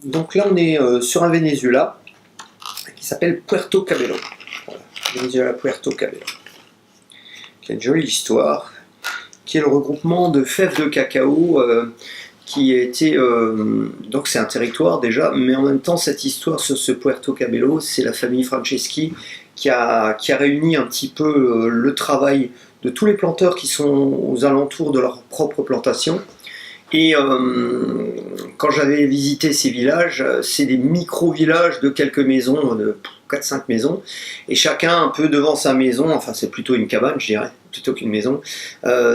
Donc là on est sur un Venezuela qui s'appelle Puerto Cabello. Voilà. Venezuela Puerto Cabello. Qui a une jolie histoire, qui est le regroupement de fèves de cacao qui a été... donc c'est un territoire déjà, mais en même temps cette histoire sur ce Puerto Cabello, c'est la famille Franceschi qui a réuni un petit peu le travail de tous les planteurs qui sont aux alentours de leur propre plantation. Et quand j'avais visité ces villages, c'est des micro-villages de quelques maisons, de 4-5 maisons, et chacun un peu devant sa maison, enfin c'est plutôt une cabane je dirais, plutôt qu'une maison,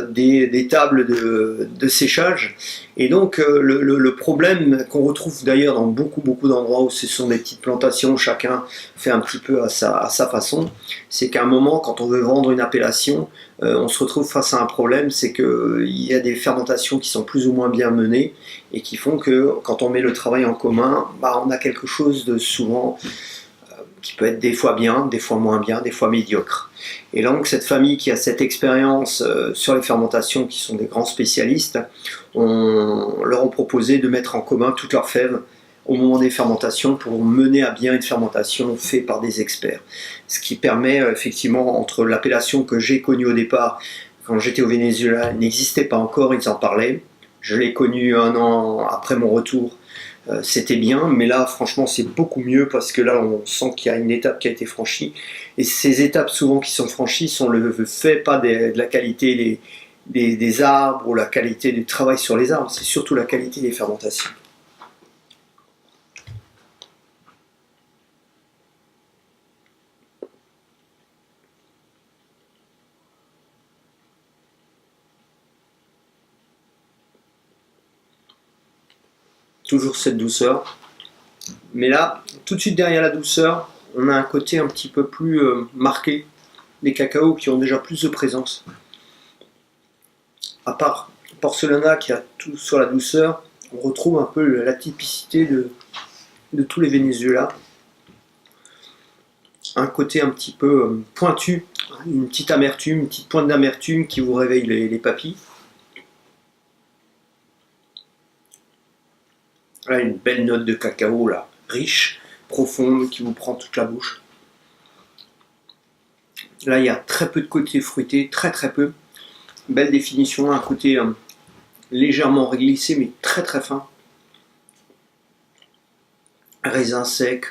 des tables de séchage. Et donc le problème qu'on retrouve d'ailleurs dans beaucoup d'endroits où ce sont des petites plantations, chacun fait un petit peu à sa façon, c'est qu'à un moment quand on veut vendre une appellation, on se retrouve face à un problème, c'est qu'il y a des fermentations qui sont plus ou moins bien menées et qui font que quand on met le travail en commun, on a quelque chose de souvent qui peut être des fois bien, des fois moins bien, des fois médiocre. Et donc cette famille qui a cette expérience sur les fermentations, qui sont des grands spécialistes, on leur a proposé de mettre en commun toutes leurs fèves au moment des fermentations pour mener à bien une fermentation faite par des experts. Ce qui permet effectivement, entre l'appellation que j'ai connue au départ, quand j'étais au Venezuela, elle n'existait pas encore, ils en parlaient. Je l'ai connue 1 an après mon retour, c'était bien, mais là franchement c'est beaucoup mieux parce que là on sent qu'il y a une étape qui a été franchie. Et ces étapes souvent qui sont franchies sont le fait pas de la qualité des arbres ou la qualité du travail sur les arbres, c'est surtout la qualité des fermentations. Toujours cette douceur, mais là, tout de suite derrière la douceur, on a un côté un petit peu plus marqué, des cacaos qui ont déjà plus de présence. À part Porcelana qui a tout sur la douceur, on retrouve un peu la typicité de tous les Venezuela. Un côté un petit peu pointu, une petite amertume, une petite pointe d'amertume qui vous réveille les papilles. Là, une belle note de cacao, là, riche, profonde, qui vous prend toute la bouche. Là, il y a très peu de côté fruité, très peu. Belle définition, un côté légèrement réglissé, mais très fin. Raisin sec.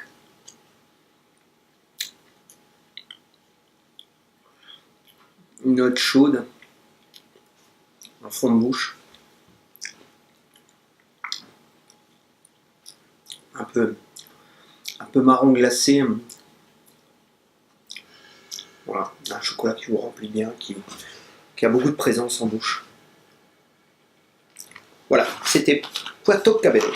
Une note chaude, en fond de bouche. Un peu marron glacé. Voilà, un chocolat qui vous remplit bien, qui a beaucoup de présence en bouche. Voilà, c'était Puerto Cabello.